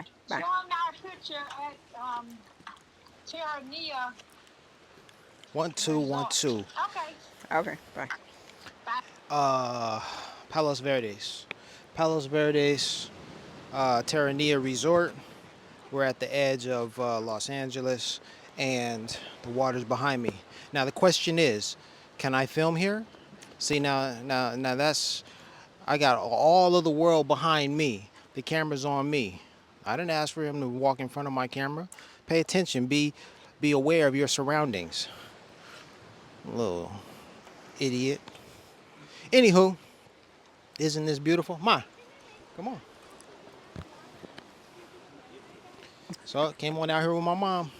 Okay. Bye. Showing our picture at Terranea 1212. Resort. Okay. Okay. Bye. Bye. Uh, Palos Verdes. Palos Verdes, Terranea Resort. We're at the edge of Los Angeles, and the water's behind me. Now the question is, can I film here? See now that's I got all of the world behind me. The camera's on me. I didn't ask for him to walk in front of my camera. Pay attention. Be aware of your surroundings. Little idiot. Anywho, isn't this beautiful? Ma, come on. So I came on out here with my mom.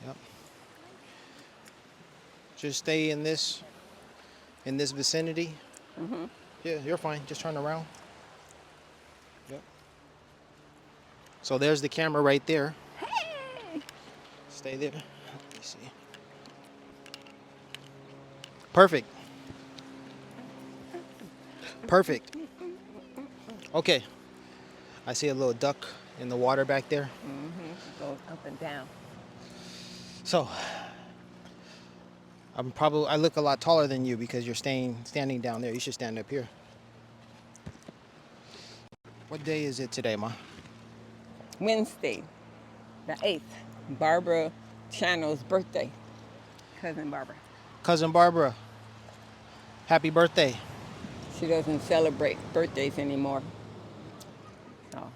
Yep. Just stay in this vicinity. Yeah, you're fine. Just turn around. Yep. So there's the camera right there. Stay there. Let me see. Perfect. Perfect. Okay. I see a little duck in the water back there. Goes up and down. So I look a lot taller than you because you're standing down there. You should stand up here. What day is it today, Ma? Wednesday, the 8th. Barbara Channel's birthday. Cousin Barbara. Cousin Barbara, happy birthday. She doesn't celebrate birthdays anymore. So,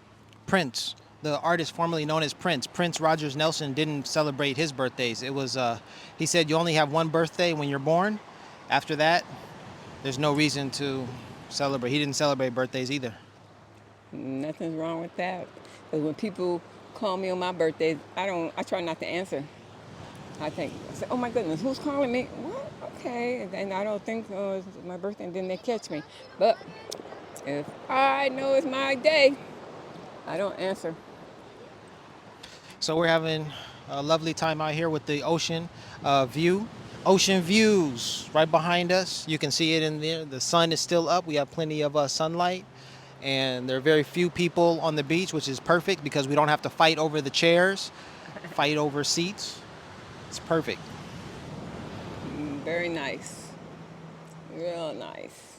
Prince, the artist formerly known as Prince Rogers Nelson, didn't celebrate his birthdays. It was he said you only have one birthday when you're born. After that, there's no reason to celebrate. He didn't celebrate birthdays either. nothing's wrong with that. Because when people call me on my birthday, I try not to answer. I say, oh my goodness, who's calling me? What? Okay. And I don't think, oh, it's my birthday, and then they catch me. But if I know it's my day, I don't answer. So we're having a lovely time out here with the ocean view. Ocean views right behind us. You can see it in there. The sun is still up. We have plenty of sunlight. And there are very few people on the beach, which is perfect because we don't have to fight over the chairs, fight over seats. It's perfect. Very nice. Real nice.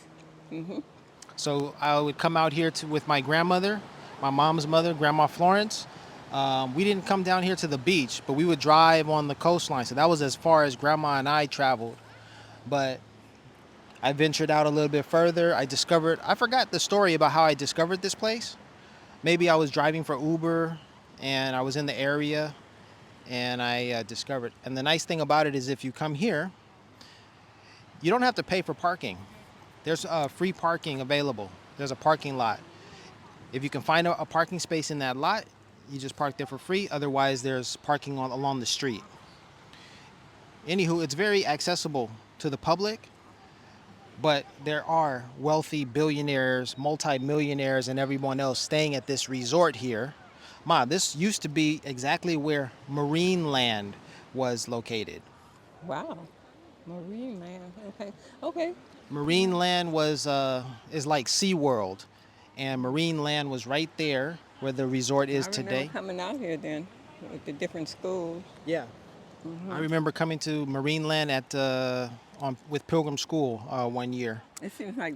So I would come out here with my grandmother, my mom's mother, Grandma Florence. We didn't come down here to the beach, but we would drive on the coastline. So that was as far as Grandma and I traveled. But I ventured out a little bit further. I forgot the story about how I discovered this place. Maybe I was driving for Uber and I was in the area and I discovered. And the nice thing about it is if you come here, you don't have to pay for parking. There's free parking available. There's a parking lot. If you can find a parking space in that lot, you just park there for free. Otherwise, there's parking along the street. Anywho, it's very accessible to the public, but there are wealthy billionaires, multimillionaires, and everyone else staying at this resort here. Ma, this used to be exactly where Marine Land was located. Wow. Marine man. Okay. Okay. Marine Land is like SeaWorld, and Marine Land was right there where the resort is I remember today. coming out here then with the different schools. Yeah. I remember coming to Marine Land with Pilgrim School one year. It seems like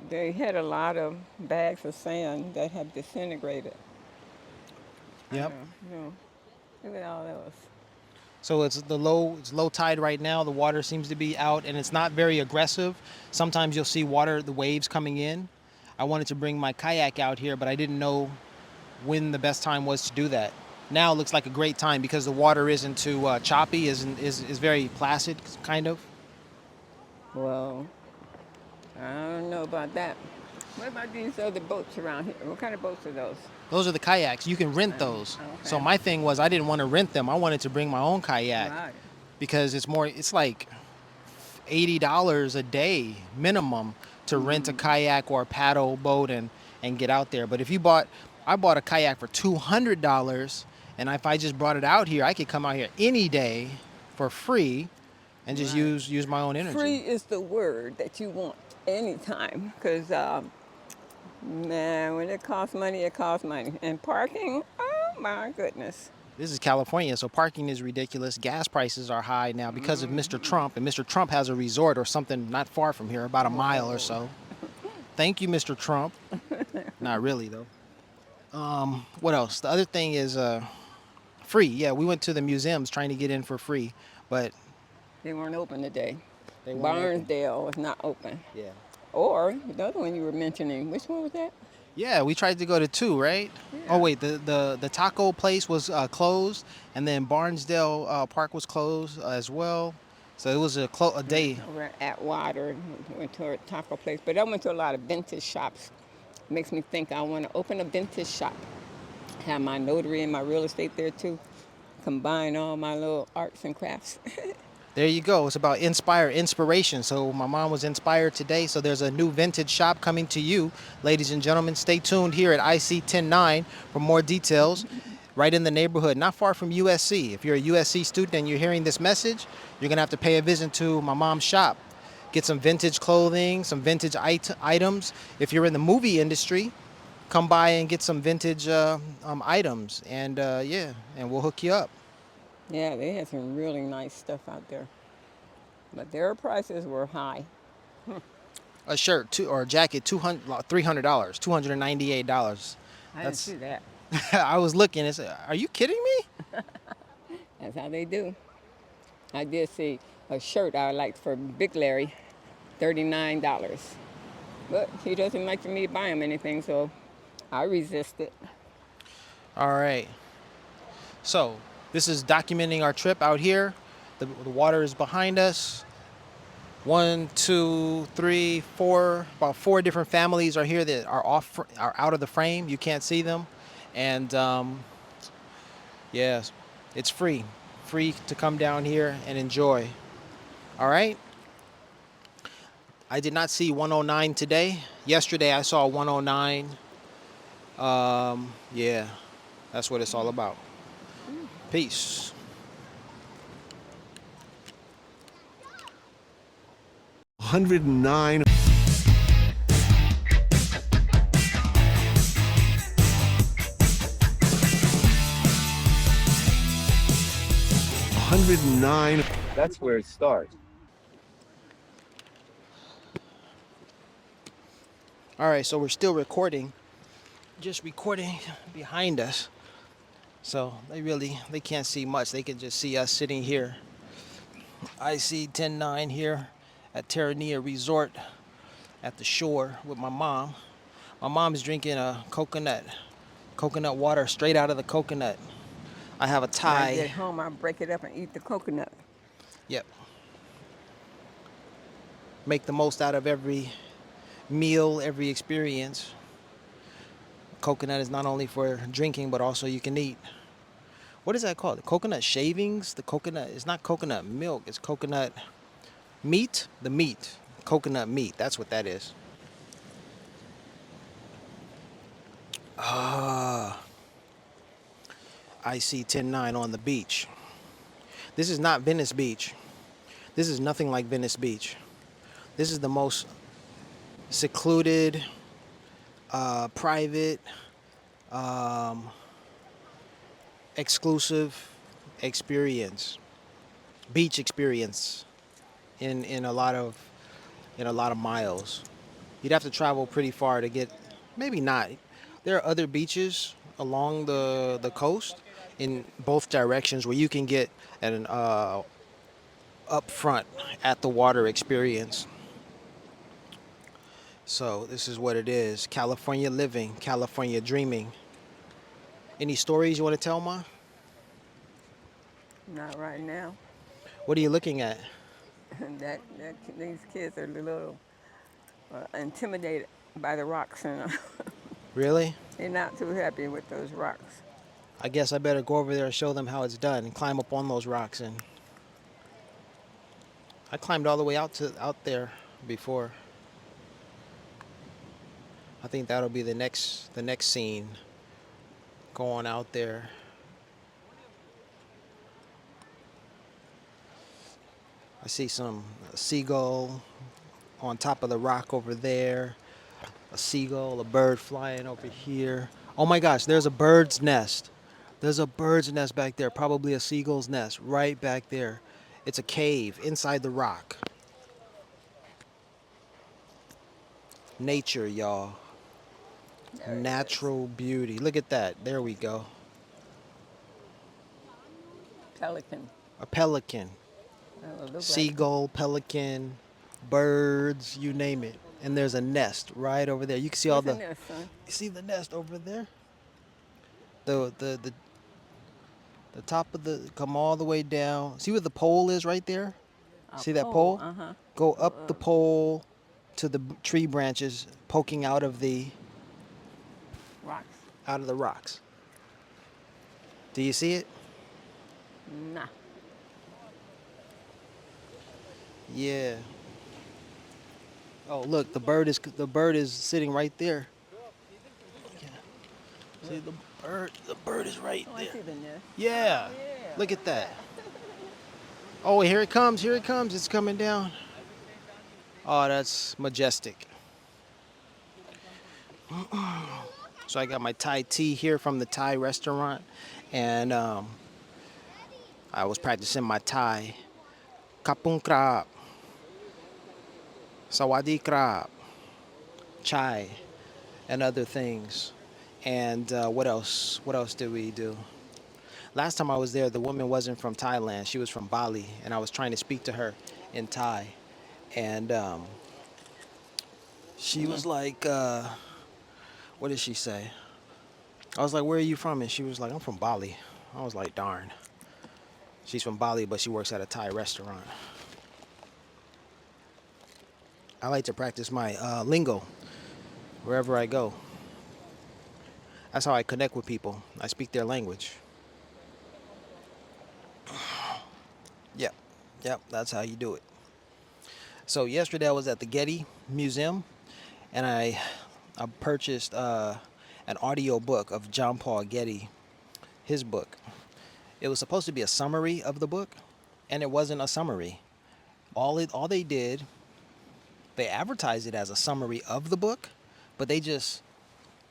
they had a lot of bags of sand that have disintegrated. Yep. You know, look at all those. So it's low tide right now. The water seems to be out, and it's not very aggressive. Sometimes you'll see the waves coming in. I wanted to bring my kayak out here, but I didn't know when the best time was to do that. Now it looks like a great time because the water isn't too choppy, is very placid, kind of. Well, I don't know about that. What about these other boats around here? What kind of boats are those? Those are the kayaks. You can rent those. Okay. So my thing was I didn't want to rent them. I wanted to bring my own kayak Right. because it's like $80 a day minimum to rent a kayak or a paddle boat and get out there. But I bought a kayak for $200, and if I just brought it out here, I could come out here any day for free and just Right. use my own energy. Free is the word that you want anytime, because Man, when it costs money, it costs money. And parking, oh my goodness. This is California, so parking is ridiculous. Gas prices are high now because of Mr. Trump, and Mr. Trump has a resort or something not far from here, about a mile or Whoa. so. Thank you, Mr. Trump. Not really though. What else? The other thing is free. Yeah, we went to the museums trying to get in for free, but They weren't open today. they weren't open. Barnesdale was not open. Yeah. Or the other one you were mentioning, which one was that? Yeah, we tried to go to two, right? Oh Yeah. wait, the taco place was closed, and then Barnesdale Park was closed as well. So it was a day. Over at Water, went to a taco place. But I went to a lot of vintage shops. Makes me think I want to open a vintage shop. Have my notary and my real estate there too. Combine all my little arts and crafts. There you go. It's about inspiration. So my mom was inspired today. So there's a new vintage shop coming to you, ladies and gentlemen. Stay tuned here at iSee109 for more details. Right in the neighborhood, not far from USC. If you're a USC student and you're hearing this message, you're gonna have to pay a visit to my mom's shop. Get some vintage clothing, some vintage items. If you're in the movie industry, come by and get some vintage items, and yeah, and we'll hook you up. Yeah, they had some really nice stuff out there. But their prices were high. A shirt or a jacket, $300, $298. I didn't That's see that. I was looking and said, "Are you kidding me?" That's how they do. I did see a shirt I liked for Big Larry, $39. But he doesn't like for me to buy him anything, so I resisted. All right. So this is documenting our trip out here. The water is behind us. One, two, three, four. About four different families are here that are out of the frame. You can't see them, and yeah, it's free to come down here and enjoy. All right. I did not see 109 today. Yesterday I saw 109. Yeah, that's what it's all about. Peace. 109. 109. That's where it starts. All right, so we're still recording. Just recording behind us. So they can't see much. They can just see us sitting here. iSee109 here at Terranea Resort at the shore with my mom. My mom is drinking a coconut water straight out of the coconut. I have a When I get Thai. home, I break it up and eat the coconut. Yep. Make the most out of every meal, every experience. Coconut is not only for drinking, but also you can eat. What is that called? The coconut shavings? The coconut, it's not coconut milk, it's coconut meat? The meat. Coconut meat, that's what that is. Ah, iSee109 on the beach. This is not Venice Beach. This is nothing like Venice Beach. This is the most secluded, private, exclusive beach experience in a lot of miles. You'd have to travel pretty far to get, maybe not. There are other beaches along the coast in both directions where you can get an up front at the water experience. So this is what it is. California living, California dreaming. Any stories you want to tell, Ma? Not right now. What are you looking at? These kids are a little intimidated by the rocks, and Really? they're not too happy with those rocks. I guess I better go over there and show them how it's done and climb up on those rocks. And I climbed all the way out there before. I think that'll be the next scene. Going out there. I see some seagull on top of the rock over there. A seagull, a bird flying over here. Oh my gosh, there's a bird's nest. There's a bird's nest back there, probably a seagull's nest right back there. It's a cave inside the rock. Nature, y'all. There it is. Natural beauty. Look at that. There we go. Pelican. A pelican. That would look Seagull, pelican, birds, you name it. And there's a nest right over there. You can see all What's the in there, son? You see the nest over there? The top of the come all the way down. See where the pole is right there? See that pole? Uh-huh. Go up the pole to the tree branches poking out of the Rocks. rocks. Do you see it? Nah. Yeah. Oh, look, the bird is sitting right there. Yeah. See the bird is right Oh, I there. see the nest. Yeah. Yeah. Look at that. Oh, here it comes. Here it comes. It's coming down. Oh, that's majestic. So I got my Thai tea here from the Thai restaurant, and I was practicing my Thai. Kapung krap, sawadi krap, chai, and other things. And what else? What else did we do? Last time I was there, the woman wasn't from Thailand. She was from Bali, and I was trying to speak to her in Thai. And she was like, what did she say? I was like, where are you from? And she was like, I'm from Bali. I was like, darn. She's from Bali, but she works at a Thai restaurant. I like to practice my lingo wherever I go. That's how I connect with people. I speak their language. Yep, that's how you do it. So yesterday I was at the Getty Museum, and I purchased an audio book of John Paul Getty, his book. It was supposed to be a summary of the book, and it wasn't a summary. All they did, they advertised it as a summary of the book, but they just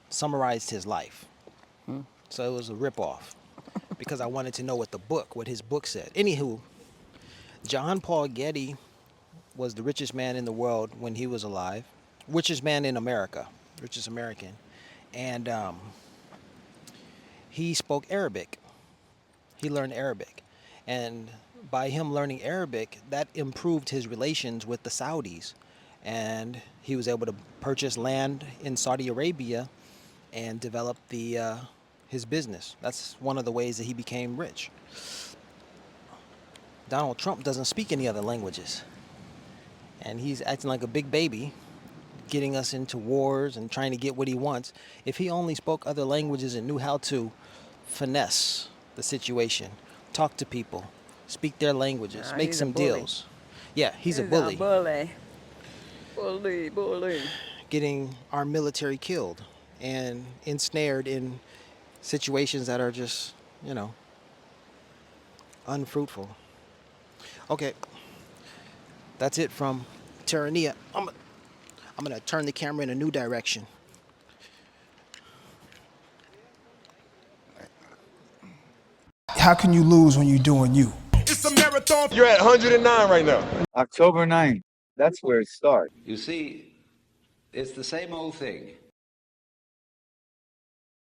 summarized his life. So it was a ripoff because I wanted to know what his book said. Anywho, John Paul Getty was the richest man in the world when he was alive, richest man in America, richest American, and he spoke Arabic. He learned Arabic, and by him learning Arabic, that improved his relations with the Saudis, and he was able to purchase land in Saudi Arabia and develop his business. That's one of the ways that he became rich. Donald Trump doesn't speak any other languages, and he's acting like a big baby, getting us into wars and trying to get what he wants. If he only spoke other languages and knew how to finesse the situation, talk to people, speak their languages, make he's a some bully. deals. Yeah, he's a bully. Bully. Getting our military killed and ensnared in situations that are just, unfruitful. Okay, that's it from Terranea. I'm gonna turn the camera in a new direction. How can you lose when you're doing you? It's a marathon. You're at 109 right now. October 9th. That's where it starts. You see, it's the same old thing.